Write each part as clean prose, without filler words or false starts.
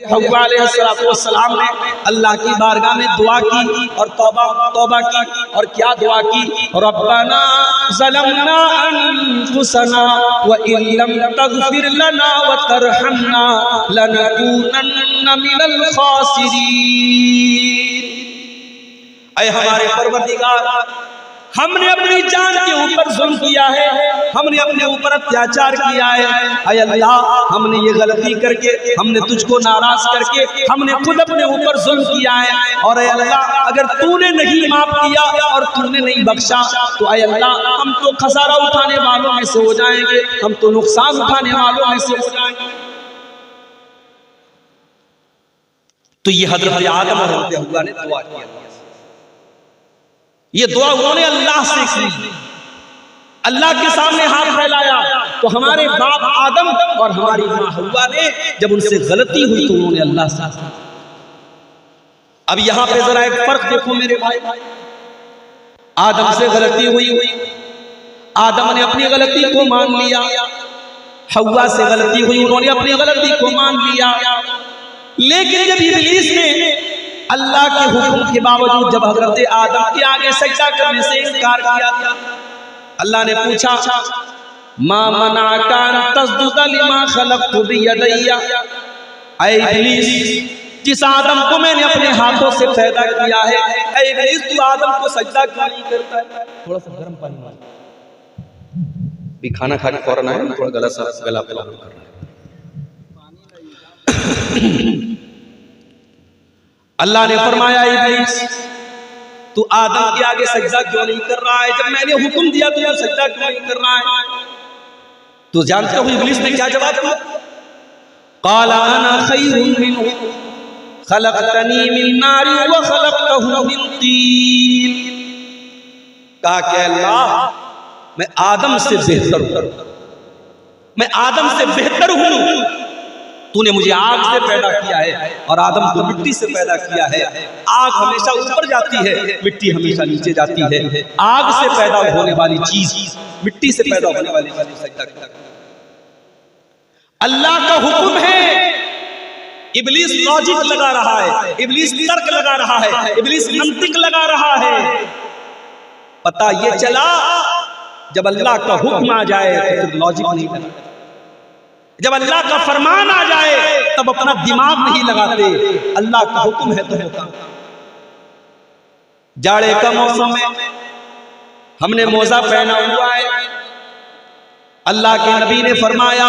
हव्वा अलैहिस्सलाम ने अल्लाह की बारगाह में दुआ की और तौबा की और क्या दुआ की, रब्बना ज़लमना अनफुसना व इल्लम तग़फिर लना व तरहमना लनकूनन्ना मिनल खासिरीन। ऐ हमारे परवरदिगार, हमने अपनी जान के ऊपर जुल्म किया है, हमने अपने ऊपर अत्याचार किया है। ऐ अल्लाह, हमने ये गलती करके, हमने तुझको नाराज करके, हमने खुद अपने ऊपर जुल्म किया है। और ऐ अल्लाह, अगर तूने नहीं माफ किया और तूने नहीं बख्शा तो ऐ अल्लाह, हम तो खसारा उठाने वालों में से हो जाएंगे, हम तो नुकसान उठाने वालों में से हो जाएंगे। तो ये हजरत आदम और हजरत हव्वा ने दुआ किया। ये दुआ उन्होंने अल्लाह से की, अल्लाह के सामने हाथ फैलाया। तो हमारे बाप आदम और हमारी माँ हव्वा ने जब उनसे गलती हुई तो उन्होंने अल्लाह से। अब यहां पे जरा एक फर्क देखो मेरे भाई, आदम से गलती हुई, आदम ने अपनी गलती को मान लिया, हव्वा से गलती हुई, उन्होंने अपनी गलती को मान लिया। लेकिन जब इब्लीस ने अल्लाह के हुक्म के बावजूद जब हजरत आदम के आगे सजदा करने से इनकार किया था, अल्लाह ने पूछा मा मनाका अन तस्जुदा लिमा खलक़तु बियदैया। ऐ इब्लीस, जिस आदम को मैंने अपने हाथों से पैदा किया है, ऐ इब्लीस, तू आदम को सजदा क्यों नहीं करता है? थोड़ा सा गर्म पानी मार, भी खाना खा के फौरन आए, थोड़ा गला कर रहा है। अल्लाह ने फरमाया इब्लीस, तू आदम के आगे सजदा क्यों नहीं कर रहा है? जब मैंने हुक्म दिया तो तू सजदा क्यों नहीं कर रहा है? तो जानते हो इब्लीस ने क्या जवाब दिया? क़ाला अना खैरुम मिन्हु खलक़तनी मिन नारिन व खलक़तहु मिन तीन। कहा कि अल्लाह, मैं आदम से बेहतर हूं, मैं आदम से बेहतर हूं। तूने मुझे आग से पैदा किया है और आदम को मिट्टी से पैदा किया है। आग हमेशा ऊपर जाती है, मिट्टी हमेशा नीचे जाती है। आग से पैदा होने वाली चीज मिट्टी से पैदा होने वाली चीज सजदा करता है। अल्लाह का हुक्म है। इब्लीस लॉजिक लगा रहा है, इब्लीस तर्क लगा रहा है, इब्लीस मंतिक लगा रहा है। पता ये चला जब अल्लाह का हुक्म आ जाए तो फिर लॉजिक नहीं लगता, जब अल्लाह का फरमान आ जाए तब अपना दिमाग नहीं लगाते। अल्लाह का हुक्म है तो होता। जाड़े का मौसम में हमने मोजा पहना हुआ है। अल्लाह के नबी ने फरमाया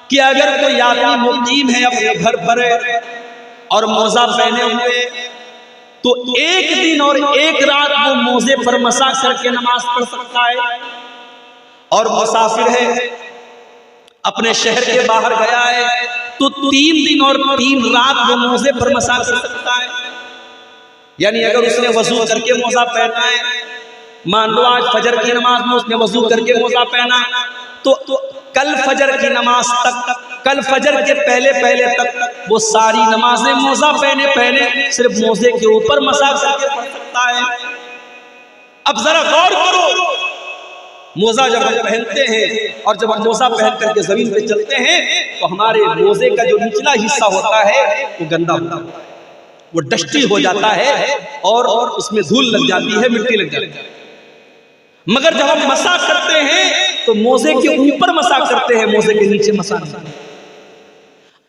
कि अगर कोई आदमी मुकीम है अपने घर पर और मोजा पहने हुए तो एक दिन और एक रात वो मोजे पर मसा करके नमाज पढ़ सकता है। और मुसाफिर है, अपने शहर के बाहर गया है तो 3 दिन और 3 रात वो मोजे पर मसा कर सकता है। यानी अगर उसने वजू करके मोजा पहना है, मान लो आज फजर की नमाज में उसने वजू करके मोजा पहना तो कल फजर की नमाज तक, कल फजर के पहले तक वो सारी नमाजें मोजा पहने सिर्फ मोजे के ऊपर मसा करके पढ़ सकता है। अब जरा गौर करो, मोजा जब हम पहनते हैं और जब हम मोजा पहन करके जमीन पे चलते हैं तो हमारे मोजे का जो निचला हिस्सा होता है वो गंदा होता है, वो डस्टी हो जाता है और उसमें धूल लग जाती है, मिट्टी लग जाती है। मगर जब हम मसा करते हैं तो मोजे के ऊपर मसा करते हैं, मोजे के नीचे मसा नहीं।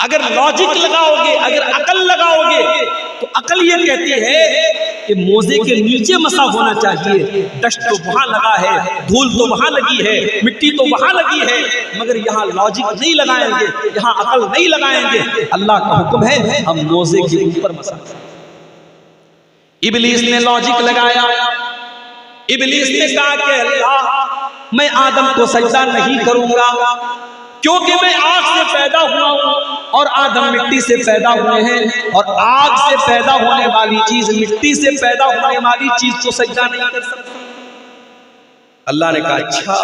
अगर लॉजिक लगाओगे, अगर अकल लगाओगे तो अकल ये कहती है कि मोजे के नीचे मसा होना चाहिए। डस्ट तो वहां लगा है, धूल तो वहां लगी है, मिट्टी तो वहां लगी है, मगर यहाँ लॉजिक नहीं लगाएंगे, यहाँ अकल नहीं लगाएंगे। अल्लाह का हुक्म है हम मोजे के ऊपर मसा। इब्लीस ने लॉजिक लगाया, इब्लीस ने कहा कि अल्लाह, मैं आदम को सजदा नहीं करूंगा क्योंकि मैं आग से पैदा हुआ हूं और आदम मिट्टी से पैदा हुए हैं, और आग से पैदा होने वाली चीज, मिट्टी से पैदा होने वाली चीज को सजदा नहीं कर सकती। अल्लाह ने कहा अच्छा,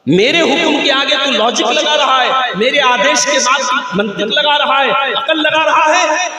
मेरे हुक्म के आगे तू लॉजिक लगा रहा है, मेरे आदेश के बाद मंतिक लगा रहा है, अकल लगा रहा है।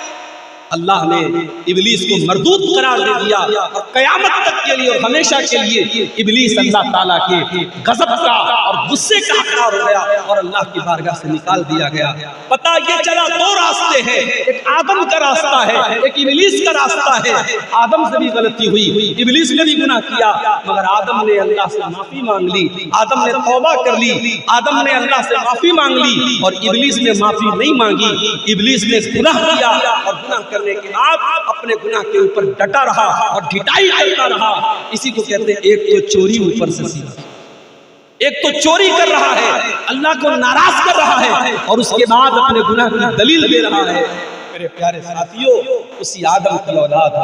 अल्लाह ने इब्लीस को मरदूद करार दे दिया और क़यामत तक के लिए और हमेशा के लिए इब्लीस अल्लाह ताला के गज़ब का और गुस्से का हक़दार हो गया और अल्लाह की बारगाह से निकाल दिया गया। पता ये चला दो रास्ते हैं, एक आदम का रास्ता है, एक इब्लीस का रास्ता है। आदम से भी गलती हुई, इब्लीस ने भी गुनाह किया, मगर आदम ने अल्लाह से माफी मांग ली, आदम ने तौबा कर ली, आदम ने अल्लाह से माफी मांग ली और इब्लीस ने माफी नहीं मांगी। इब्लीस ने गुनाह किया और गुनाह करने के बाद अपने गुनाह के ऊपर डटा रहा और ढिठाई करता रहा। इसी को कहते हैं एक तो चोरी ऊपर से सीधा, एक तो चोरी कर रहा है, अल्लाह को नाराज कर रहा है और उसके बाद अपने गुनाह की दलील दे रहा है। मेरे प्यारे साथियों, उसी आदम की औलाद,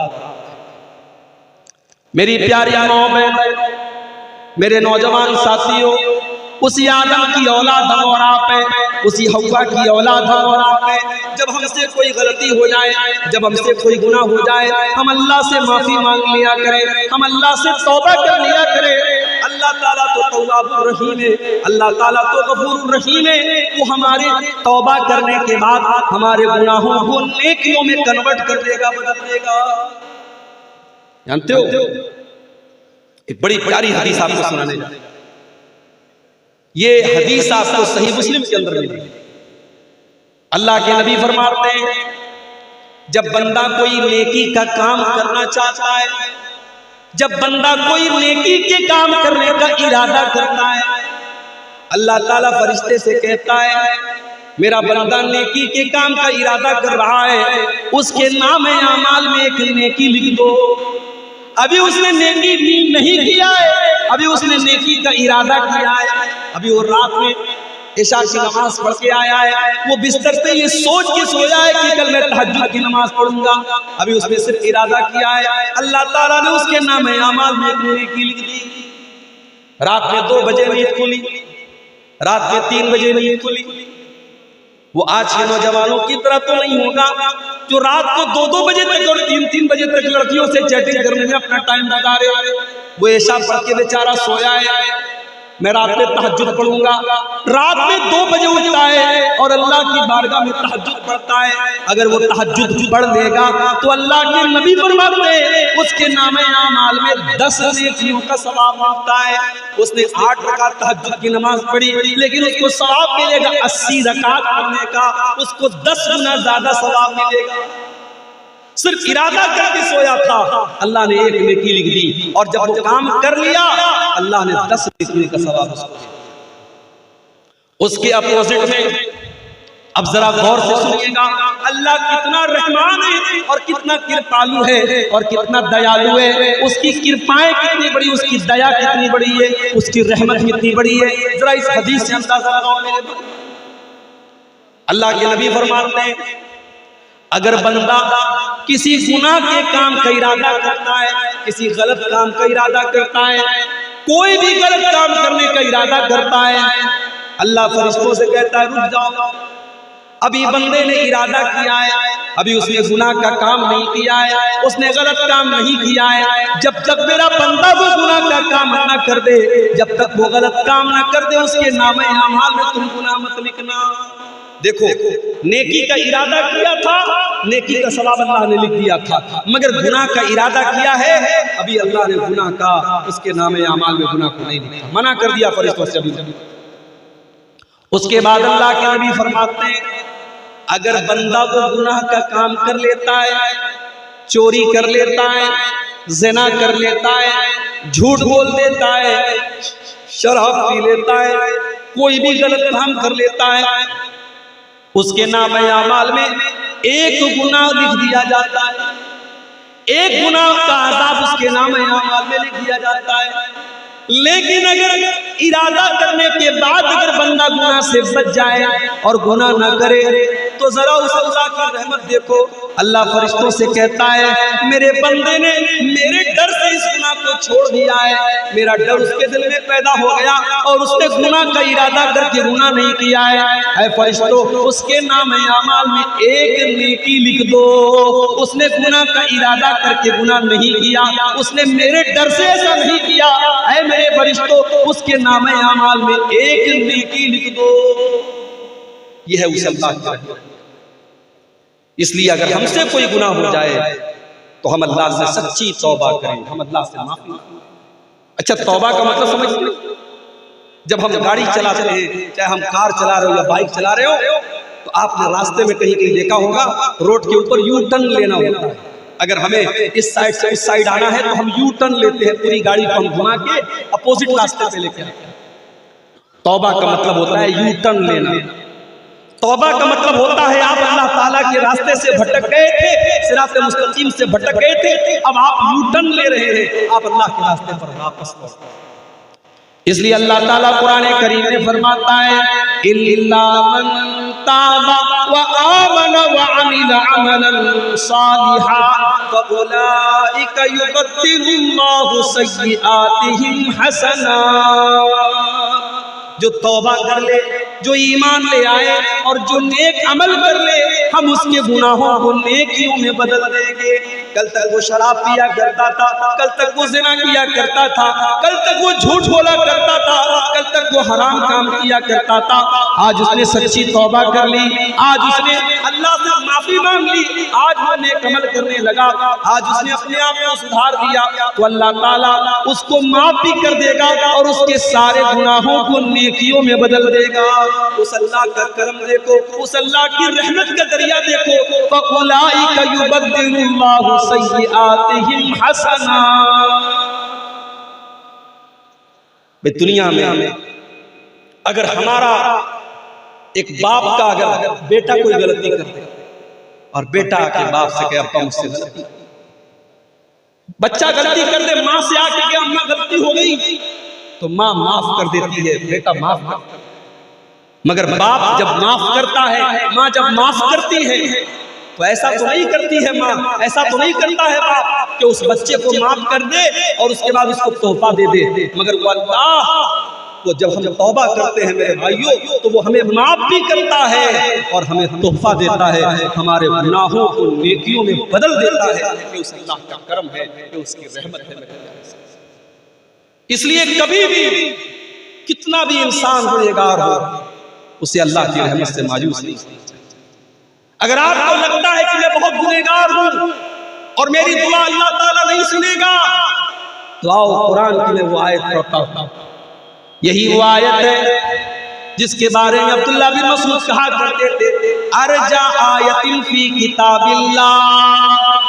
मेरी प्यारी माँ बहन, मेरे नौजवान साथियों, उसी आदम की औलाद हम और आप हैं, उसी हव्वा की औलाद हम और आप हैं। जब हमसे कोई गलती हो जाए, जब हमसे कोई गुनाह हो जाए, हम अल्लाह से माफी मांग लिया करें, हम अल्लाह से तौबा कर लिया करें। अल्लाह ताला तो तौवाबुर रहीम है, अल्लाह ताला तो गफूरुर रहीम है। वो हमारे तौबा करने के बाद हमारे गुनाहों को नेकियों में कन्वर्ट कर देगा, बदल देगा। जानते हो, एक बड़ी प्यारी हदीस आपको सुनाने जा रहा हूं। ये हदीस आपको सही मुस्लिम के अंदर मिली। अल्लाह के नबी फरमाते हैं, जब बंदा कोई नेकी का काम करना चाहता है, जब बंदा कोई नेकी के काम करने का इरादा करता है, अल्लाह ताला फरिश्ते से कहता है, मेरा बंदा नेकी के काम का इरादा कर रहा है, उसके नाम आमाल में एक नेकी लिख दो। अभी उसने नेकी भी नहीं किया है, अभी उसने नेकी का इरादा किया है, अभी वो रात में इशा की नमाज पढ़ के आया है, वो बिस्तर पे ये सोच के सोया है कि कल मैं तहज्जुद की नमाज पढ़ूंगा। अभी उसने सिर्फ इरादा किया है, अल्लाह ताला ने उसके नाम आमाल में एक नेकी लिख दी। रात में 2 बजे नींद खुली, रात में 3 बजे नींद खुली। वो आज के नौजवानों की तरह तो नहीं होगा जो रात को 2-2 बजे तक और 3-3 बजे तक लड़कियों से चैटिंग करने में अपना टाइम गुजारे। वो ऐशा पढ़ के बेचारा सोया है, मैं रात में तहज्जुद पढ़ूंगा, रात में 2 बजे उठता है और अल्लाह की बारगाह में तहज्जुद पढ़ता है। अगर वो तहज्जुद पढ़ लेगा तो अल्लाह के नबी फरमाते हैं, उसके नामे आमाल में 10 नेकियों का सवाब मिलता है। उसने 8 रकात तहज्जुद की नमाज पढ़ी, लेकिन उसको सवाब मिलेगा 80 रकात पढ़ने का, उसको 10 गुना ज्यादा सवाब मिलेगा। सिर्फ इरादा करके सोया था, अल्लाह ने एक नेकी लिख दी और जब वो काम कर लिया, अल्लाह ने 10 नेकी का सवाब उसको दिया। उसके अपोजिट में अब जरा गौर से सुनिएगा, अल्लाह कितना रहमान है और कितना कृपालु है और कितना दयालु है। उसकी कृपाएं कितनी बड़ी, उसकी दया कितनी बड़ी है, उसकी रहमत कितनी बड़ी है, जरा इस हदीस से अंदाजा लगाओ मेरे भाई। अल्लाह के नबी फरमाते हैं, अगर बंदा किसी गुनाह के काम का इरादा करता है, किसी गलत काम का इरादा करता है, कोई भी गलत काम करने का इरादा करता है, अल्लाह फरिश्तों से कहता है रुक जाओ, अभी बंदे ने इरादा किया है, अभी उसने गुनाह का काम नहीं किया है, उसने गलत काम नहीं किया है। जब तक मेरा बंदा वो गुनाह का काम ना कर दे, जब तक वो गलत काम ना कर दे, उसके नामे आमाल में तुम गुनाह मत लिखना। देखो, नेकी का इरादा किया था, नेकी का सवाब अल्लाह ने लिख दिया था, मगर गुनाह का इरादा किया है, अभी अल्लाह ने गुनाह का उसके नामे आमाल में गुनाह को नहीं लिखा, मना कर दिया फरिश्तों से। अभी उसके बाद अल्लाह के नबी फरमाते हैं, अगर बंदा वो गुनाह का काम कर लेता है, चोरी कर लेता है, ज़िना कर लेता है, झूठ बोल देता है, शराब पी लेता है, कोई भी गलत काम कर लेता है, उसके नाम आमाल में एक गुनाह लिख दिया जाता है, एक गुनाह का अज़ाब उसके नाम आमाल में लिख दिया जाता है। लेकिन अगर इरादा करने के बाद अगर बंदा गुनाह से बच जाए और गुनाह ना करे, तो जरा उस अल्लाह की रहमत देखो। अल्लाह फरिश्तों से कहता है, मेरे बंदे ने मेरे डर से इस गुनाह को छोड़ दिया है, मेरा डर उसके दिल में पैदा हो गया और उसने गुनाह का इरादा करके गुनाह नहीं किया है। ऐ फरिश्तों, उसके नाम आमाल में एक नेकी लिख दो। उसने गुनाह का इरादा करके गुनाह नहीं किया, उसने मेरे डर से ऐसा नहीं किया। ऐ मेरे फरिश्तों, उसके नाम आमाल में एक नेकी लिख दो। यह है उस अल्लाह की रहमत। इसलिए अगर हमसे कोई गुनाह हो जाए तो हम अल्लाह से सच्ची तौबा करें, हम अल्लाह से माफी। अच्छा, तौबा का मतलब समझते? जब हम गाड़ी चलाते हैं, चाहे हम कार चला रहे हो या बाइक चला रहे हो, तो आपने रास्ते में कहीं कहीं देखा होगा रोड के ऊपर यू टर्न लेना होता है। अगर हमें इस साइड से उस साइड आना है तो हम यू टर्न लेते हैं, पूरी गाड़ी को हम घुमा के अपोजिट रास्ते पे लेके आते हैं। तौबा का मतलब होता है यू टर्न लेना। तौबा का मतलब होता है आप अल्लाह ताला के रास्ते से भटक गए थे, सिरात मुस्तकीम से भटक गए थे, अब आप यू टर्न ले रहे हैं, आप अल्लाह के रास्ते पर वापस लौट। इसलिए अल्लाह ताला कुरान करीम में फरमाता है, इल्ला मन ताबा व आमन व अमिल अमलन सालिहा फउलाइका युबद्दिलुल्लाहु सय्यिआतिहिम हसनात। जो तौबा कर ले, जो ईमान ले आए और जो नेक अमल कर ले, हम उसके गुनाहों को नेकियों में बदल देंगे। कल तक वो शराब पिया करता था, कल तक वो ज़िना किया करता था, कल तक वो झूठ बोला करता था, कल तक वो हराम काम किया करता था, आज उसने सच्ची तौबा कर ली, आज उसने अल्लाह से माफी मांग ली, आज वो नेक अमल करने लगा, आज उसने अपने आप को सुधार दिया, तो अल्लाह ताला उसको माफ भी कर देगा और उसके सारे गुनाहों को नेकियों में बदल देगा। उस अल्लाह का करम देखो, उस अल्लाह की रहमत का दरिया देखो। फउलाइका युबद्दिलुल्लाहु सय्यिआतिहिम हसनात। दुनिया में अगर हमारा एक बाप का अगर बेटा कोई गलती कर दे और बेटा आके बाप से कहे अब्बा मुझसे गलती, बच्चा गलती कर दे, माँ से आके कहे अम्मा गलती हो गई, तो माँ माफ कर देती है, बेटा माफ कर। मगर बाप जब माफ करता है, माँ जब माफ करती है, तो ऐसा तो नहीं करती है माँ, ऐसा तो नहीं करता है बाप कि उस बच्चे को माफ कर दे और उसके बाद उसको तोहफा दे दे। मगर वो अल्लाह, वो जब हम तौबा करते हैं मेरे भाइयों, तो वो हमें माफ भी करता है और हमें तोहफा देता है, हमारे गुनाहों को नेकियों में बदल देता है। ये उस अल्लाह का करम है, ये उसकी रहमत है। इसलिए कभी भी कितना भी इंसान गुनहगार हो, उसे अल्लाह की रहमत से मायूस नहीं। अगर आपको लगता है कि मैं बहुत गुनहगार हूं और मेरी दुआ अल्लाह ताला नहीं सुनेगा, तो आओ कुरान की मैं वो आयत पढ़ता हूं। यही वो आयत है जिसके बारे में अब्दुल्लाह बिन मसऊद कहा करते थे, अर्जा आयतिन फी किताबिल्लाह।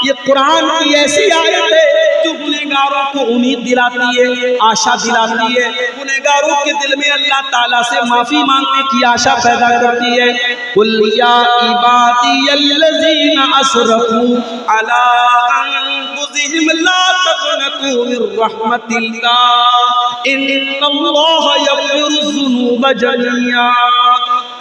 ये कुरान की ऐसी आयत है जो गुनहगारों को उम्मीद दिलाती है, आशा दिलाती है, गुनहगारों के दिल में अल्लाह ताला से माफी मांगने की आशा पैदा करती है। कुल या इबादियल्लज़ीना असरफू अला अनफुसिहिम ला तक़नतू मिर रहमतिल्लाह इन्नल्लाहा यग़फिरुज़्ज़ुनूब जमीआ।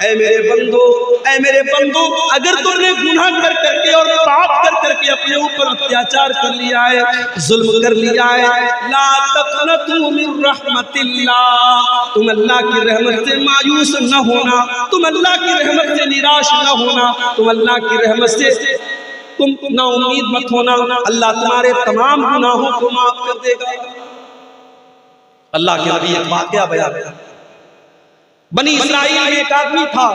ऐ मेरे बंदो, अगर तुमने गुनाह कर करके और पाप कर करके अपने ऊपर अत्याचार कर लिया है, जुल्म कर लिया है, ला तक़नतू मिर रहमतिल्लाह, तुम अल्लाह की रहमत से मायूस न होना, तुम अल्लाह की रहमत से निराश न होना, तुम अल्लाह की रहमत से तुम ना उम्मीद मत होना। अल्लाह तुम्हारे तमाम गुनाहों को माफ कर देगा। अल्लाह के नबी एक वाक़या बयान किया, बनी इस्राइल में एक आदमी था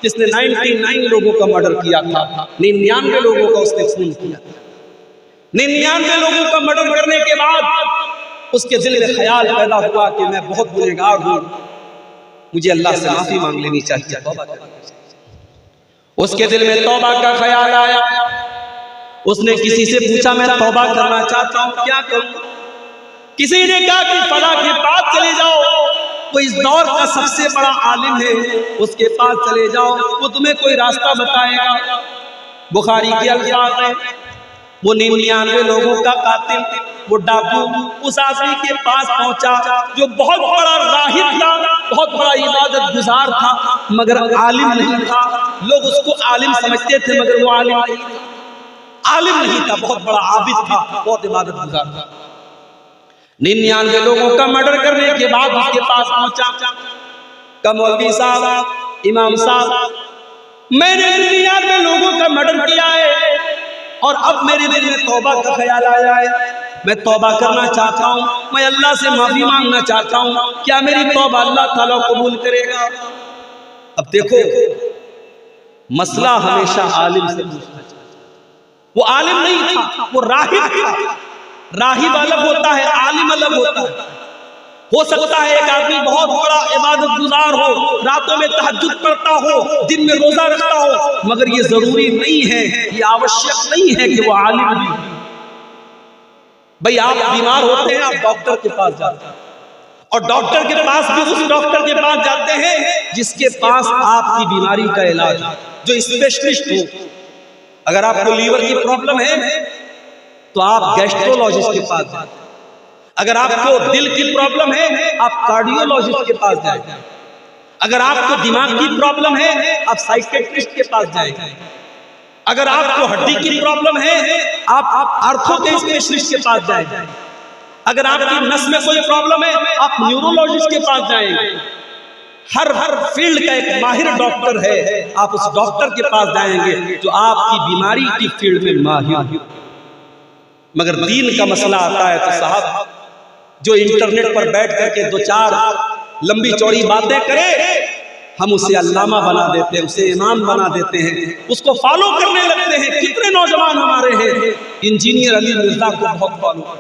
जिसने 99 लोगों का मर्डर किया था, 99 लोगों का उसने खून किया। 99 लोगों का मर्डर करने के बाद उसके दिल में ख्याल पैदा हुआ कि मैं बहुत गुनहगार हूं, मुझे अल्लाह से माफी मांग लेनी चाहिए। उसके दिल में तौबा का ख्याल आया। उसने किसी से पूछा मैं तौबा करना चाहता हूं, क्या करूं? किसी ने कहा कि फला के पास चले जाओ, वो इस दौर का सबसे बड़ा आलिम है, उसके पास चले जाओ, वो तुम्हें कोई रास्ता बताएगा। बुखारी के अल्फाज है, वो 99 लोगों का कातिल, वो डाकू उस आदमी के पास पहुंचा जो बहुत बड़ा राहिब था, बहुत बड़ा इबादत गुजार था, मगर आलिम नहीं था। लोग उसको आलिम समझते थे मगर वो आलिम नहीं था, बहुत बड़ा आबिद था, बहुत इबादत गुजार था। 99 लोगों का मर्डर करने के बाद उसके पास पहुंचा, का मौलवी साहब, इमाम साहब, मैंने 99 लोगों का मर्डर किया है और अब मेरे दिल में तौबा का ख्याल आया है, मैं तौबा करना चाहता हूँ, मैं अल्लाह से माफी मांगना चाहता हूँ, क्या मेरी तौबा अल्लाह ताला कबूल करेगा? अब देखो, मसला हमेशा आलिम से पूछना चाहिए। वो आलिम नहीं था, वो राहिब था। राहिब अलग होता है, आलिम अलग होता है। हो सकता है एक आदमी बहुत बड़ा इबादत गुजार हो, रातों में तहज्जुद पढ़ता हो, दिन में रोजा रखता हो, मगर ये जरूरी नहीं है, ये आवश्यक नहीं है कि वो आलिम भी। भाई आप बीमार होते हैं, आप डॉक्टर के पास जाते हैं, और डॉक्टर के पास भी उस डॉक्टर के पास जाते हैं जिसके पास आपकी बीमारी का इलाज, जो स्पेशलिस्ट हो। अगर आपको लीवर की प्रॉब्लम है तो आप गैस्ट्रोलॉजिस्ट के पास जाते हैं। अगर आपको दिल की प्रॉब्लम है आप कार्डियोलॉजिस्ट के पास जाएंगे। अगर आपको दिमाग की प्रॉब्लम है आप साइकियाट्रिस्ट के पास जाएंगे। अगर आपको हड्डी की प्रॉब्लम है आप आर्थो के स्पेशलिस्ट के पास जाएंगे। अगर आपकी नस में कोई प्रॉब्लम है आप न्यूरोलॉजिस्ट के पास जाएंगे। हर फील्ड का एक माहिर डॉक्टर है, आप उस डॉक्टर के पास जाएंगे जो आपकी बीमारी की फील्ड में माहिर है। मगर दीन का मसला आता है तो साहब जो इंटरनेट पर बैठ करके दो चार लंबी चौड़ी बातें करे, हम उसे अल्लामा बना देते हैं, उसे इमाम बना देते हैं, उसको फॉलो करने लगते हैं। कितने नौजवान हमारे हैं इंजीनियर अली मिर्जा को बहुत फॉलो।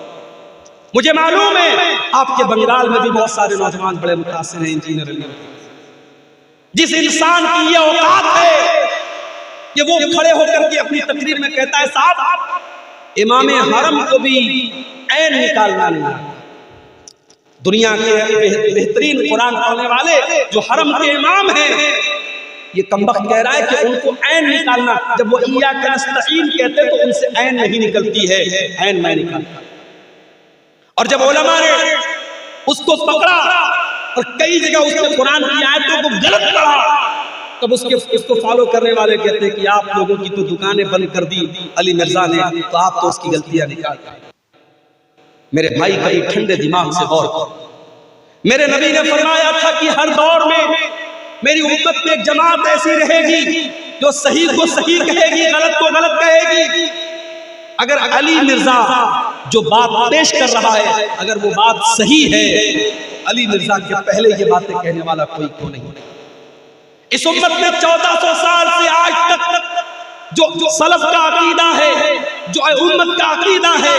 मुझे मालूम है आपके बंगाल में भी बहुत सारे नौजवान बड़े मुतासिर हैं इंजीनियर अली। जिस इंसान की ये औकात है कि वो खड़े होकर के अपनी तकरीर में कहता है साहब इमाम हरम को भी ऐन निकालना नहीं आता। दुनिया के बेहतरीन कुरान पढ़ने वाले जो हरम के इमाम हैं, ये कमबख्त कह रहा है कि उनको ऐन निकालना, जब वो इय्याका नस्तईन कहते हैं तो उनसे ऐन नहीं निकलती है, ऐन मैं निकालता। और जब उलमा ने उसको पकड़ा और कई जगह उसके कुरान की आयतों को गलत पढ़ा, तब उसको फॉलो करने वाले कहते हैं कि आप लोगों की तो दुकानें बंद कर दी अली मिर्जा ने, तो आप तो उसकी गलतियां निकाल। मेरे भाई कभी ठंडे दिमाग से गौर करो। मेरे नबी ने फरमाया था कि हर दौर में मेरी उम्मत में एक जमात ऐसी रहेगी जो सही को सही कहेगी, गलत को गलत कहेगी। अगर अली मिर्जा जो बात पेश कर रहा है अगर वो बात सही है, अली मिर्जा के पहले ये बातें कहने वाला कोई क्यों नहीं। इस उम्मत में 1400 साल से आज तक जो सलफ का अकीदा है, जो उम्मत का अकीदा है,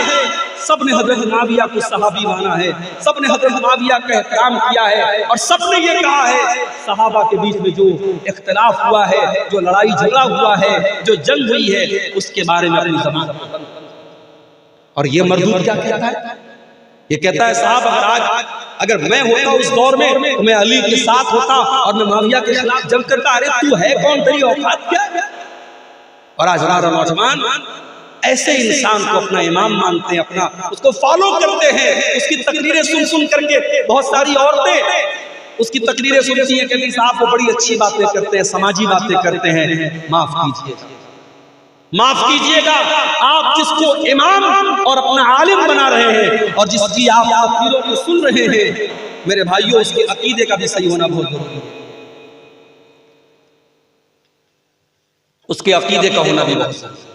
सबने हजरत मुआविया को सहाबी माना है, सबने हजरत मुआविया का एहतराम किया है, और सबने ये कहा है सहाबा के बीच में जो इख्तिलाफ हुआ है, जो लड़ाई झगड़ा हुआ है, जो जंग हुई है, उसके बारे में अपनी ज़बान। और ये मरदूद क्या कहता है? ये कहता है साहब अगर मैं होता उस दौर में तो मैं अली के साथ होता और मैं मुआविया के खिलाफ जंग करता। अरे तू है कौन, तेरी औकात क्या है? और आज हमारा नौजवान ऐसे इंसान को अपना इमाम मानते हैं, अपना उसको फॉलो करते हैं। उसकी तकरीरें सुन करके बहुत सारी औरतें उसकी तकरीरें सुनती हैं, कहती साहब वो बड़ी अच्छी बातें करते हैं, समाजी बातें करते हैं। माफ कीजिएगा, माफ कीजिएगा, आप जिसको इमाम और अपना आलिम बना रहे हैं और जिसकी आप तकरीरों को सुन रहे हैं, मेरे भाइयों उसके अकीदे का भी सही होना बहुत जरूरी है। उसके अकीदे का होना भी बहुत जरूरी है।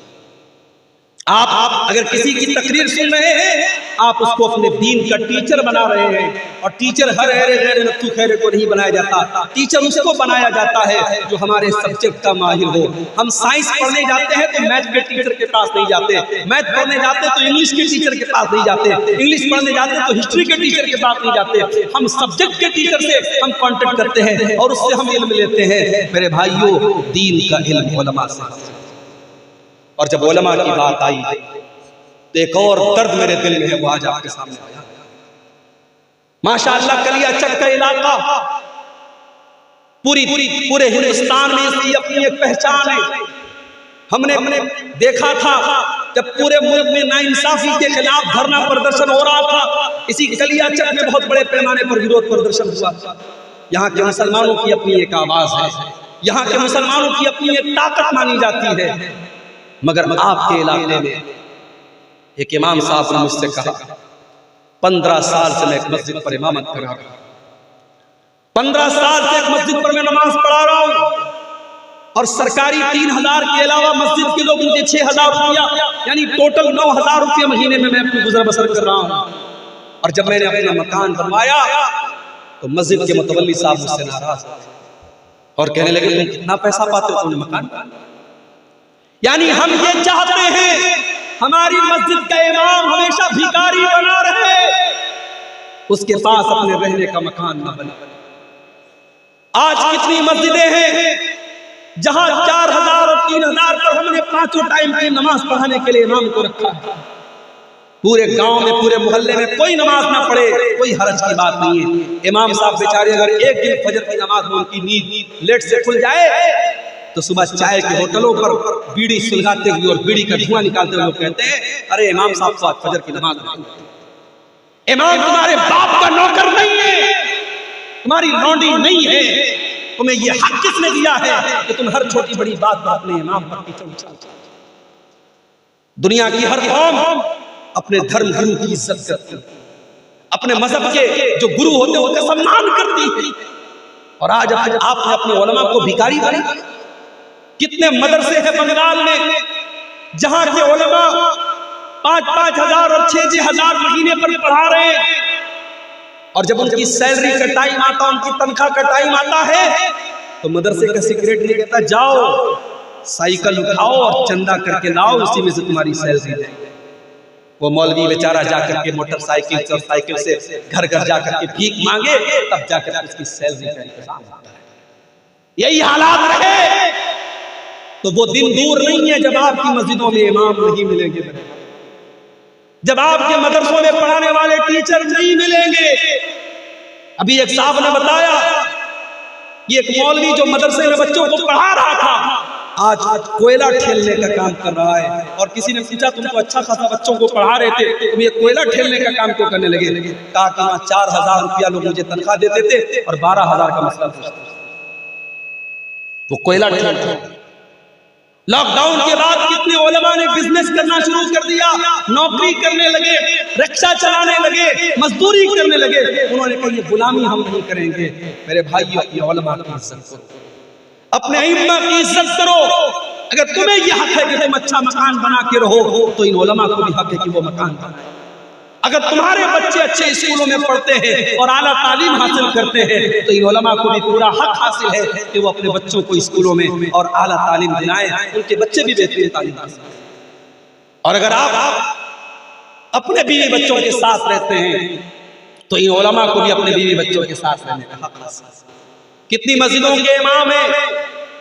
आप अगर किसी की तकरीर सुन रहे हैं, आप उसको अपने दीन का टीचर बना रहे हैं। और टीचर हर गैर नत्थु खैरे को नहीं बनाया जाता, टीचर उसको बनाया जाता है जो हमारे सब्जेक्ट का माहिर हो। हम साइंस पढ़ने जाते हैं तो मैथ के टीचर के पास नहीं जाते, मैथ पढ़ने जाते तो इंग्लिश के टीचर के पास नहीं जाते, इंग्लिश पढ़ने जाते तो हिस्ट्री के टीचर के पास नहीं जाते। हम सब्जेक्ट के टीचर से हम कॉन्टेक्ट करते हैं और उससे हम इल्म लेते हैं। मेरे भाइयों, दीन का इल्म उलमा से। और जब उलमा की बात आई तो एक और दर्द मेरे दिल में है, वो आज आपके सामने आया। माशाअल्लाह कलियाचक का इलाका पूरे हिंदुस्तान में इसकी अपनी एक पहचान है। हमने देखा था जब पूरे मुल्क में नाइंसाफी के खिलाफ धरना प्रदर्शन हो रहा था, इसी कलियाचक में बहुत बड़े पैमाने पर विरोध प्रदर्शन हुआ। यहाँ के मुसलमानों की अपनी एक आवाज है, यहाँ के मुसलमानों की अपनी एक ताकत मानी जाती है। मगर आपके इलाके में एक इमाम साहब ने मुझसे कहा 15 साल से मैं एक मस्जिद पर इमामत कर रहा हूं, 15 साल से एक मस्जिद पर मैं नमाज पढ़ा रहा हूं, और सरकारी 3000 के अलावा मस्जिद के लोग मुझे 6000 रुपया यानी टोटल 9000 रुपया महीने में मैं अपनी गुजर बसर कर रहा हूं। और जब मैंने अपना मकान बनवाया तो मस्जिद के मुतवल्ली साहब मुझसे नाराज, और कहने लगे तुम कितना पैसा पाते हो? तुमने मकान। यानी हम ये चाहते हैं हमारी मस्जिद का इमाम हमेशा भिखारी बना रहे, उसके पास अपने रहने का मकान न बने। आज कितनी मस्जिदें हैं जहां 4000 और 3000 पर हमने 5 टाइम की नमाज पढ़ाने के लिए इमाम को रखा है। पूरे गांव में, पूरे मोहल्ले में कोई नमाज ना पढ़े, कोई हरज की बात नहीं है। इमाम साहब बेचारे अगर एक दिन फजर की नमाज में उनकी नींद लेट से खुल जाए तो सुबह चाय के होटलों पर बीड़ी सुलगाते हुए और बीड़ी का धुआं निकालते हुए लोग कहते हैं, अरे इमाम साहब तो आज फजर की नमाज नहीं। इमाम तुम्हारे बाप का नौकर नहीं है, तुम्हारी लौंडी नहीं है। तुम्हें ये हक किसने दिया है कि तुम हर छोटी बड़ी बात पर अपने इमाम पर कीचड़ उछालते? दुनिया की हर कौम अपने धर्म गुरु की इज्जत करती है, अपने मजहब के जो गुरु होते हैं उनका सम्मान करती है। और आज आपने अपने उलमा को भिखारी बना। कितने मदरसे हैं बंगाल में जहां के उलमा 5-5 हजार और 6-6 हजार महीने पर पढ़ा रहे हैं, और जब उनकी सैलरी का टाइम आता, उनकी तनख्वाह का टाइम आता है तो मदरसे का सेक्रेटरी कहता है जाओ साइकिल उठाओ और चंदा करके लाओ, उसी में से तुम्हारी सैलरी देंगे। वो मौलवी बेचारा जाकर के मोटरसाइकिल और साइकिल से घर घर जाकर के भीख मांगे, तब जाकर उसकी सैलरी का इंतजाम होता है। यही हालात रहे तो वो दिन दूर नहीं है जब आपकी मस्जिदों में इमाम नहीं मिलेंगे, जब आपके मदरसों में पढ़ाने वाले टीचर नहीं मिलेंगे। अभी एक साहब ने बताया कि एक मौलवी जो मदरसे में बच्चों को पढ़ा रहा था आज कोयला ठेलने का काम कर रहा है। और किसी ने पूछा तुम तो अच्छा खासा बच्चों को पढ़ा रहे थे, तुम ये कोयला ठेलने का काम क्यों करने लगे? कहा कि वहां 4000 रुपया लोग मुझे तनख्वाह देते थे और 12000 का मसला पूछते। वो कोयला ठेलते। लॉकडाउन के बाद कितने उलमा ने बिजनेस करना शुरू कर दिया, नौकरी करने लगे, रिक्शा चलाने लगे, मजदूरी करने लगे। उन्होंने कहा ये गुलामी हम नहीं करेंगे। मेरे भाइयों, अपने उलमा की इज्जत करो, अपने इमाम की इज्जत करो। अगर तुम्हें यह हक है कि तुम अच्छा मकान बना के रहो तो इन उलमा को भी हक है कि वो मकान बनाए। अगर तुम्हारे बच्चे अच्छे स्कूलों में पढ़ते हैं और आला तालीम हासिल करते हैं तो इन उलमा को भी पूरा हक हासिल है कि वो अपने बच्चों को स्कूलों में और आला तालीम दिलाएं, उनके बच्चे भी बेहतरीन तालीम हासिल करें। और अगर आप अपने बीवी बच्चों के साथ रहते हैं तो इन उलमा को भी अपने बीवी बच्चों के साथ रहने का हक हासिल है। कितनी मस्जिदों के इमाम हैं,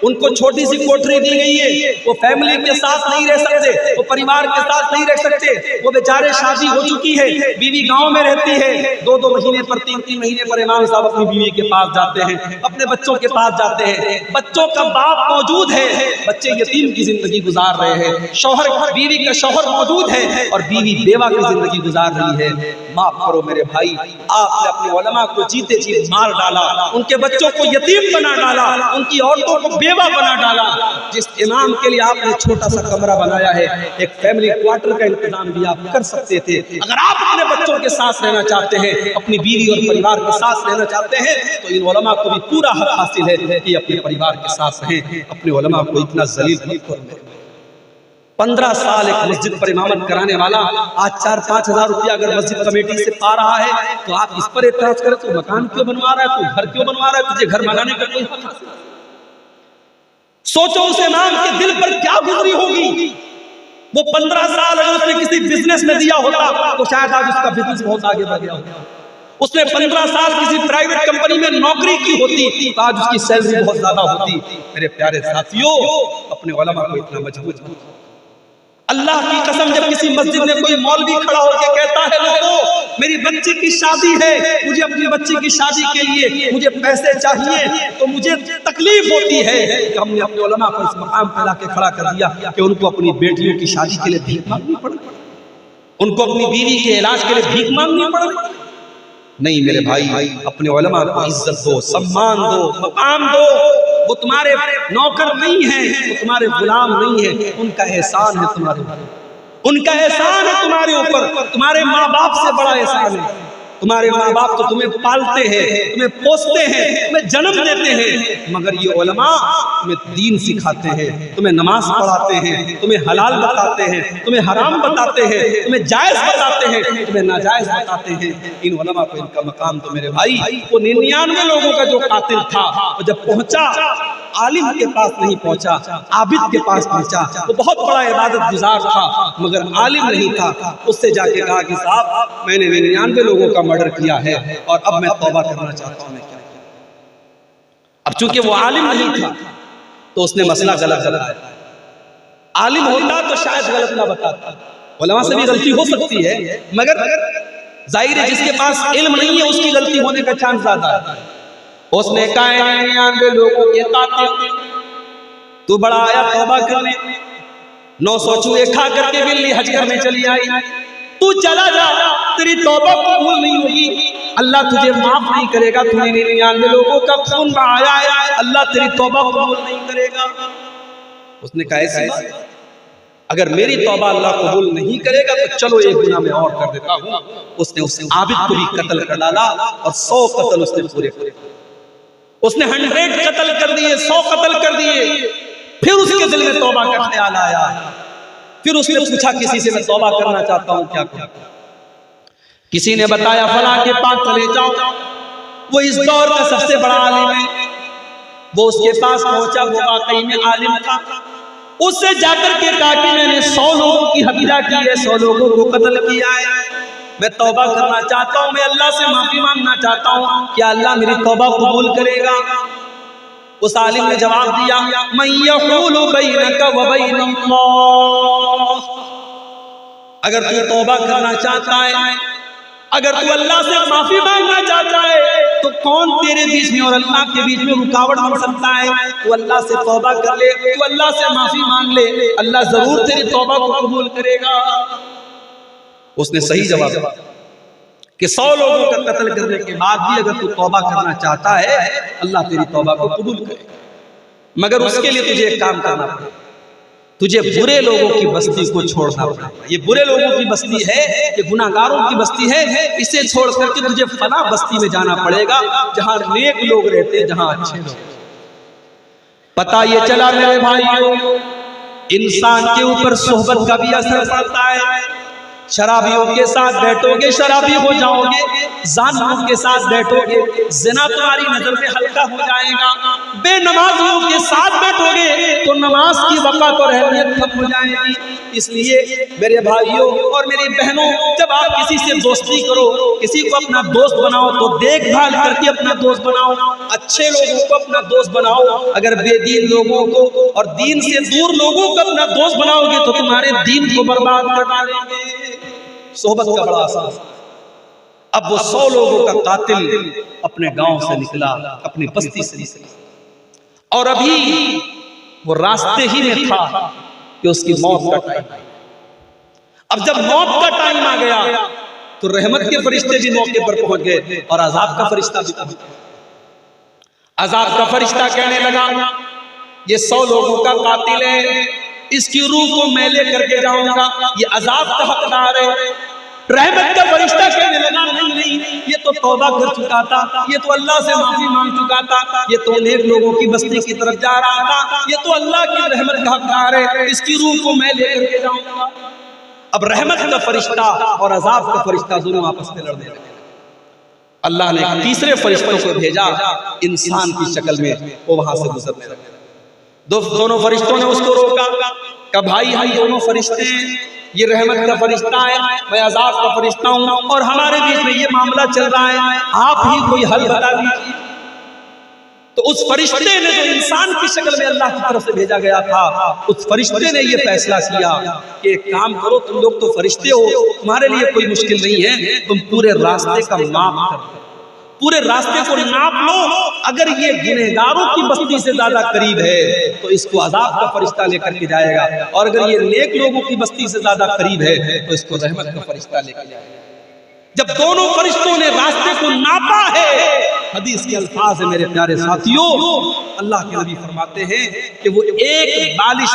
उनको छोटी सी कोठरी दी गई है, वो फैमिली के साथ नहीं रह सकते, वो परिवार के साथ नहीं रह सकते। वो बेचारे शादी हो चुकी है, बीवी गांव में रहती है, 2-2 महीने पर 3-3 महीने पर इमाम साहब अपनी बीवी के पास जाते हैं, अपने बच्चों के पास जाते हैं। बच्चों का बाप मौजूद है, बच्चे यतीम की जिंदगी गुजार रहे हैं, शौहर बीवी का शौहर मौजूद है और बीवी बेवा की जिंदगी गुजार रही है। माफ करो मेरे भाई, आपने अपने उलमा को जीते जी मार डाला, उनके बच्चों को यतीम बना डाला, उनकी औरतों को बेवा बना डाला। जिस इमाम के लिए आपने छोटा सा कमरा बनाया है, एक फैमिली क्वार्टर का इंतजाम भी आप कर सकते थे। अगर आप अपने बच्चों के साथ रहना चाहते हैं, अपनी बीवी और परिवार के साथ रहना चाहते हैं तो इन उलमा को भी पूरा हक हासिल है कि अपने परिवार के साथ रहें। अपने उलमा को इतना जलील मत करो। 15 साल एक मस्जिद पर इमामत कराने वाला आज 4-5 हजार रुपया अगर मस्जिद कमेटी से पा रहा है तो आप इस पर एतराज करें तो मकान क्यों बनवा रहा है, तू घर क्यों बनवा रहा है, तुझे घर बनाने का कोई हक हासिल नहीं। सोचो उस इमाम के दिल पर क्या गुजरी होगी। वो 15 साल अगर उसने किसी बिजनेस में दिया होता तो शायद आज उसका बिजनेस बहुत आगे बढ़ गया होता। उसने 15 साल किसी प्राइवेट कंपनी में नौकरी की होती तो आज उसकी सैलरी बहुत ज्यादा होती। मेरे प्यारे साथियों, अपने उलमा को इतना मजबूत करो। अल्लाह की कसम, जब किसी मस्जिद में कोई मौलवी खड़ा होकर कहता है लोगों मेरी बच्ची की शादी है, मुझे अपनी बच्ची की शादी के लिए मुझे पैसे चाहिए, तो मुझे तकलीफ होती है कि हमने अपने उलमा को इस मकाम पर लाके खड़ा कर दिया कि उनको अपनी बेटियों की शादी के लिए भीख मांगनी पड़े, उनको अपनी बीवी के इलाज के लिए भीख मांगनी पड़े। नहीं मेरे भाई, अपने उलमा को इज्जत दो, सम्मान दो, मकाम दो। वो तुम्हारे नौकर नहीं है, वो तुम्हारे गुलाम नहीं है, उनका एहसान है तुम्हारे ऊपर, उनका एहसान है तुम्हारे ऊपर, तुम्हारे माँ बाप से बड़ा एहसान है। तुम्हारे माँ बाप तो तुम्हें पालते हैं, तुम्हें पोसते हैं, तुम्हें जन्म देते हैं, मगर ये उलमा तुम्हें दीन सिखाते हैं, तुम्हें नमाज पढ़ाते हैं, तुम्हें हलाल बताते हैं, तुम्हें हराम बताते हैं, तुम्हें जायज बताते हैं, तुम्हें नाजायज बताते हैं। इन उलमा को इनका मकाम तो मेरे भाई वो 99 लोगों का जो कातिल था, वो जब पहुंचा आलिम के पास नहीं पहुंचा, आबिद के पास पहुंचा। वो बहुत बड़ा इबादत गुजार था मगर आलिम नहीं था। उससे जाके कहा कि साहब मैंने 99 लोगों का मर्डर किया है और अब मैं तौबा करना चाहता हूं। अब चूंकि वो आलिम नहीं था तो उसने मसला गलत बताया। आलिम होता तो शायद गलत ना बताता, उलमा से भी गलती हो सकती है, मगर जाहिर है जिसके पास इल्म नहीं है उसकी गलती होने का चांस ज्यादा है। उसने कहा 99 लोगों के कातिल तू बड़ा आया तौबा करने, 900 चूहे खा करके बिल्ली हज करने चली आई, तू चला जा, तेरी तौबा कबूल नहीं होगी, अल्लाह तुझे माफ नहीं करेगा। तूने 99 लोगों का खून बहाया है, अल्लाह तेरी तौबा कबूल नहीं करेगा। उसने कहा ऐसी बात, अगर मेरी तौबा अल्लाह कबूल नहीं करेगा तो चलो एक गुनाह मैं और कर देता हूँ। उसने उस आबिद को भी कत्ल कर डाला और 100 कत्ल उसने पूरे करे। उसने 100 कत्ल कर दिए, 100 कत्ल कर दिए। फिर उसके दिल में तौबा का ख्याल आया। फिर उसने पूछा किसी से, मैं तौबा करना चाहता हूँ, क्या करूं? किसी ने बताया फलां के पास चले जाओ, वो इस दौर का सबसे बड़ा आलिम है। वो उसके पास पहुंचा, वो वाकई में आलिम था। उससे जाकर के कहा कि मैंने 100 लोगों की हत्या की है, 100 लोगों को कत्ल किया है, मैं तौबा करना चाहता हूँ, मैं अल्लाह से माफी मांगना चाहता हूँ, क्या अल्लाह मेरी तौबा कबूल करेगा? उस आलिम ने जवाब दिया, मैं यक़ूलु बैनका व बैनल्लाह, अगर तू तौबा करना चाहता है, अगर तू अल्लाह से माफी मांगना चाहता है, तो कौन तेरे बीच में और अल्लाह के बीच में रुकावट बन सकता है? तू अल्लाह से तौबा कर ले, तू अल्लाह से माफी मांग ले, अल्लाह जरूर तेरी तौबा को कबूल करेगा। उसने सही जवाब दिया कि 100 लोगों का कत्ल करने के बाद भी अगर तू तौबा करना चाहता है, अल्लाह तेरी तौबा को कबूल करेगा, मगर उसके लिए तुझे एक काम करना पड़ेगा, तुझे बुरे लोगों की बस्ती को छोड़ना पड़ेगा। ये बुरे लोगों की बस्ती है, ये गुनाहगारों की बस्ती है, इसे छोड़ करके तुझे फला बस्ती में जाना पड़ेगा जहां नेक लोग रहते हैं, जहां अच्छे लोग। पता ये चला मेरे भाइयों, इंसान के ऊपर सोहबत का भी असर पड़ता है। शराबियों के साथ बैठोगे शराबी हो जाओगे, जालिमों के साथ बैठोगे ज़िना तुम्हारी नजर में हल्का हो जाएगा, बेनमाजियों के साथ बैठोगे तो नमाज की वक़्त और अहमियत कम हो जाएगी। इसलिए मेरे भाइयों और मेरी बहनों, जब आप किसी से दोस्ती करो, किसी को अपना दोस्त बनाओ तो देखभाल करके अपना दोस्त बनाओ, अच्छे लोगों को अपना दोस्त बनाओ। अगर बेदीन लोगों को और दीन से दूर लोगों को अपना दोस्त बनाओगे तो तुम्हारे दीन को बर्बाद कर डालेंगे। सोहबत का बड़ा असर। अब वो 100 लोगों का कातिल अपने गांव से निकला, अपनी बस्ती से निकला, और अभी वो रास्ते ही में था कि उसकी मौत का टाइम। अब जब मौत का टाइम आ गया तो रहमत के फरिश्ते भी मौके पर पहुंच गए और अजाब का फरिश्ता भी पहुंच गया। अजाब का फरिश्ता कहने लगा, ये 100 लोगों का कातिल है, इसकी रूह को मैं ले करके जाऊंगा, ये अजाब का हकदार है। रहमत का फरिश्ता कहने लगा, नहीं नहीं, ये तो तौबा कर चुका था, ये तो अल्लाह से माफी मांग चुका था, ये तो नेक लोगों की बस्ती की तरफ जा रहा था, ये तो अल्लाह की रहमत का हकदार है, इसकी रूह को मैं ले करके जाऊंगा। अब रहमत का फरिश्ता और अजाब का फरिश्ता दोनों आपस में लड़ने लगे। अल्लाह ने तीसरे फरिश्तों को भेजा इंसान की शक्ल में, वो वहां से गुजरने लगे। दोनों फरिश्तों ने उसको रोका, कहा भाई हम दोनों फरिश्ते, ये रहमत का फरिश्ता है, मैं अजाब का फरिश्ता हूँ, और हमारे बीच में ये मामला चल रहा है, आप ही कोई हल बता दीजिए। तो उस फरिश्ते ने जो इंसान की शक्ल में अल्लाह की तरफ से भेजा गया था, उस फरिश्ते ने ये फैसला किया कि एक काम करो, तुम लोग तो फरिश्ते हो, तुम्हारे लिए कोई मुश्किल नहीं है, तुम पूरे रास्ते का माप कर, पूरे रास्ते को नाप लो, अगर ये गुनहगारों की बस्ती से ज्यादा करीब है तो इसको अजाब का फरिश्ता लेकर के जाएगा, और अगर ये नेक लोगों की बस्ती से ज्यादा करीब है तो इसको रहमत का फरिश्ता लेकर जाएगा। जब दोनों फरिश्तों ने रास्ते को नापा है, हदीस के अल्फाज है मेरे प्यारे साथियों, अल्लाह के नबी फरमाते हैं कि वो एक बालिश,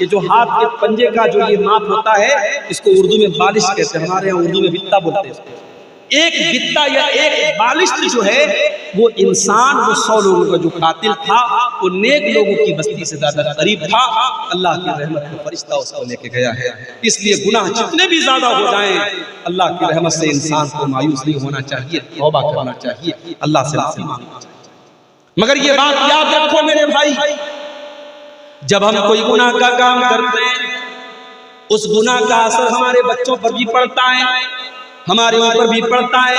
ये जो हाथ के पंजे का जो ये माप होता है, इसको उर्दू में बालिश कहते हैं, हमारे यहाँ उर्दू में बित्ता बोलते हैं। एक बित्ता या एक बालिश्त जो है वो इंसान, वो 100 लोगों का जो कातिल था वो नेक लोगों की बस्ती से ज्यादा करीब था। अल्लाह की रहमत का फरिश्ता उसको लेके गया है। इसलिए गुनाह जितने भी ज्यादा हो जाएं, अल्लाह की रहमत से इंसान को मायूस नहीं होना चाहिए, तौबा करना चाहिए, अल्लाह से माफी मांगना चाहिए। मगर ये बात याद रखो मेरे भाई, जब हम कोई गुनाह का काम करते हैं, उस गुनाह का असर हमारे बच्चों पर भी पड़ता है, हमारे ऊपर भी पड़ता है।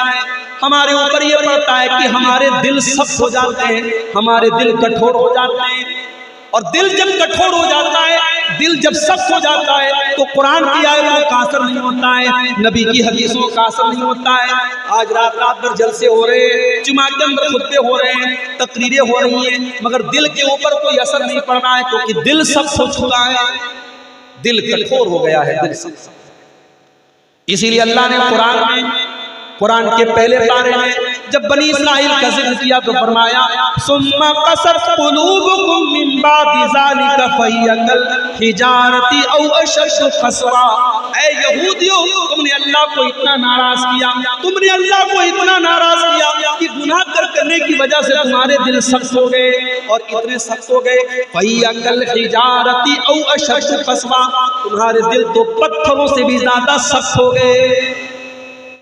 हमारे ऊपर ये पड़ता है कि हमारे दिल सख्त हो जाते हैं, हमारे दिल कठोर हो जाते हैं। और दिल जब कठोर हो जाता है, दिल जब सख्त हो जाता है, तो कुरान की आयतों का असर नहीं होता है, नबी की हदीसों का असर नहीं होता है। आज रात भर जलसे हो रहे हैं, जुमा के अंदर खुतबे हो रहे हैं, तकरीरें हो रही हैं, मगर दिल के ऊपर कोई असर नहीं पड़ रहा है, क्योंकि दिल सख्त हो चुका है, दिल कठोर हो गया है, दिल सख्त। इसीलिए अल्लाह ने कुरान के पहले पारे में जब बनी इस्राइल का जिक्र किया तो फरमाया सुम्मा कसत कुलूबुकुम मिन बादि ज़ालिका फहिया कल हिजारती औ अशद्दु क़स्वा। ऐ यहूदियों, तुमने अल्लाह को इतना नाराज किया, तुमने अल्लाह को इतना नाराज किया कि गुनाह करने की वजह से तुम्हारे दिल सख्त हो गए, और इतने सख्त हो गए फहिया कल हिजारती औ अशद्दु क़स्वा, तुम्हारे दिल तो पत्थरों से भी ज्यादा सख्त हो गए।